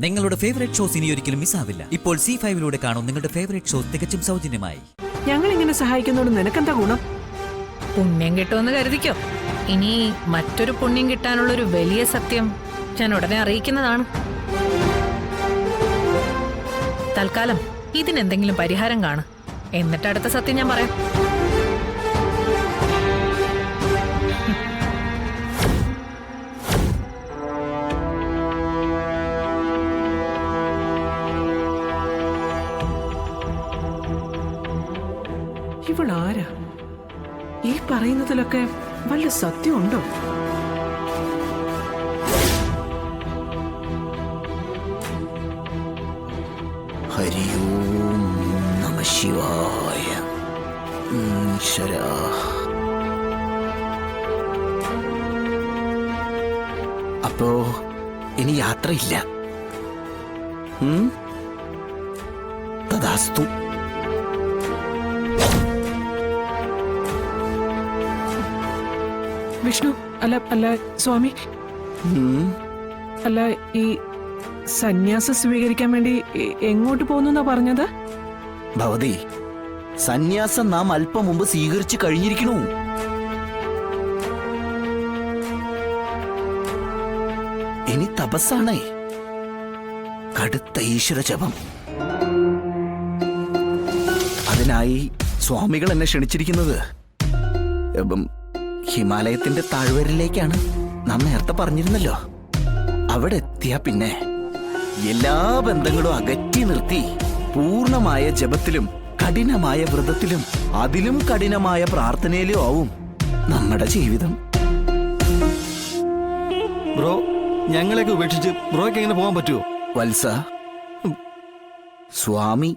നിങ്ങളുടെ favourite shows ഇനി ഒരിക്കലും മിസ്സാവില്ല. ഇപ്പോൾ C5 കാണും നിങ്ങളുടെ ഫേവറേറ്റ് ഷോസ് തികച്ചും സൗജന്യമായി. ഞങ്ങൾ ഇങ്ങനെ സഹായിക്കുന്നോണ്ട് നിനക്കെന്താ ഗുണം? പുണ്യം കിട്ടുമെന്ന് കരുതിക്കോ. ഇനി മറ്റൊരു പുണ്യം കിട്ടാനുള്ളൊരു വലിയ സത്യം ഞാൻ ഉടനെ അറിയിക്കുന്നതാണ്. തൽക്കാലം ഇതിനെന്തെങ്കിലും പരിഹാരം കാണും. എന്നിട്ട് അടുത്ത സത്യം ഞാൻ പറയാം. ഇവളാരാ? ഈ പറയുന്നതിലൊക്കെ വല്ല സത്യമുണ്ടോ? ഹരി ഓം നമഃ ശിവായ. ഈശ്വരാ. അപ്പോ ഇനി യാത്രയില്ല. തഥാസ്തു. വിഷ്ണു, അല്ല സ്വാമി, അല്ല ഈ സന്യാസം സ്വീകരിക്കാൻ വേണ്ടി എങ്ങോട്ട് പോകുന്നാ പറഞ്ഞത്? ഭവതി, സന്യാസം നാം അല്പം മുമ്പ് സ്വീകരിച്ചു കഴിഞ്ഞിരിക്കണു. ഇനി തപസ്സാണേ, കടുത്ത ഈശ്വര ജപം. അതിനായി സ്വാമികൾ എന്നെ ക്ഷണിച്ചിരിക്കുന്നത് ഹിമാലയത്തിന്റെ താഴ്വരയിലേക്കാണ്. നാം നേരത്തെ പറഞ്ഞിരുന്നല്ലോ. അവിടെ എത്തിയാ പിന്നെ എല്ലാ ബന്ധങ്ങളും അകറ്റി നിർത്തി പൂർണ്ണമായ ജപത്തിലും കഠിനമായ വ്രതത്തിലും അതിലും കഠിനമായ പ്രാർത്ഥനയിലും ആവും നമ്മുടെ ജീവിതം. ബ്രോ, ഞങ്ങളെയൊക്കെ ഉപേക്ഷിച്ച് ബ്രോയ്ക്ക് എങ്ങനെ പോകാൻ പറ്റുമോ? വത്സ, സ്വാമി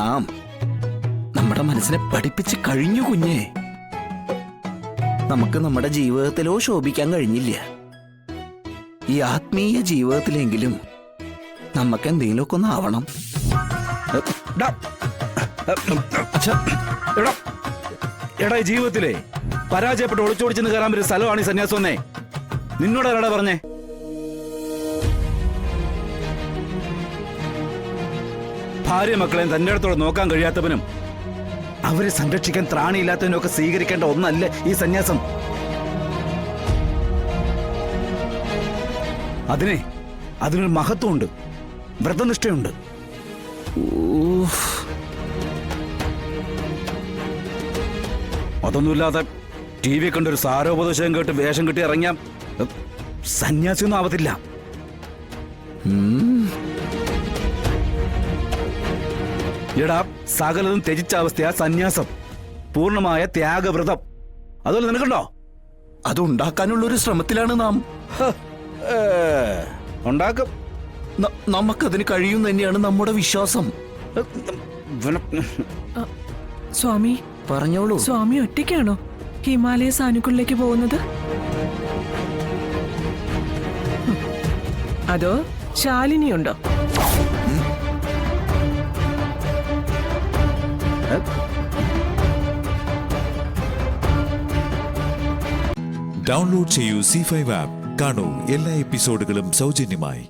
നാം നമ്മുടെ മനസ്സിനെ പഠിപ്പിച്ച് കഴിഞ്ഞു കുഞ്ഞേ. നമുക്ക് നമ്മുടെ ജീവിതത്തിലോ ശോഭിക്കാൻ കഴിഞ്ഞില്ല. ഈ ആത്മീയ ജീവിതത്തിലെങ്കിലും നമുക്ക് എന്തെങ്കിലുമൊക്കെ ഒന്ന് ആവണം. എടാ, ഈ ജീവിതത്തിലെ പരാജയപ്പെട്ട് ഒളിച്ചോടിച്ചെന്ന് കയറാൻ പറ്റിയ സ്ഥലമാണ് ഈ സന്യാസമെന്നേ നിന്നോട് ആരാടാ പറഞ്ഞേ? ഭാര്യ മക്കളെയും തന്റെ അടുത്തോടെ നോക്കാൻ കഴിയാത്തവനും അവരെ സംരക്ഷിക്കാൻ ത്രാണിയില്ലാത്തവനും ഒക്കെ സ്വീകരിക്കേണ്ട ഒന്നല്ല ഈ സന്യാസം. അതിനൊരു മഹത്വമുണ്ട്, വ്രതനിഷ്ഠയുണ്ട്. അതൊന്നുമില്ലാതെ TV കണ്ടൊരു സാരോപദേശം കേട്ട് വേഷം കെട്ടി ഇറങ്ങിയ സന്യാസിയൊന്നും ആവത്തില്ല. എടാ, സകലതും ത്യജിച്ച അവസ്ഥയാ സന്യാസം, പൂർണ്ണമായ ത്യാഗവ്രതം. അതുപോലെ നിനക്കുണ്ടോ? അതുണ്ടാക്കാനുള്ളൊരു ശ്രമത്തിലാണ് നാം. ഉണ്ടാക്കും. നമുക്കതിന് കഴിയും തന്നെയാണ് നമ്മുടെ വിശ്വാസം. സ്വാമി പറഞ്ഞോളൂ. സ്വാമി ഒറ്റയ്ക്കാണോ ഹിമാലയ സാനുക്കളിലേക്ക് പോകുന്നത്? അതോ ശാലിനിയുണ്ടോ? ഡൗൺലോഡ് ചെയ്യൂ C5 ആപ്പ്. കാണൂ എല്ലാ എപ്പിസോഡുകളും സൗജന്യമായി.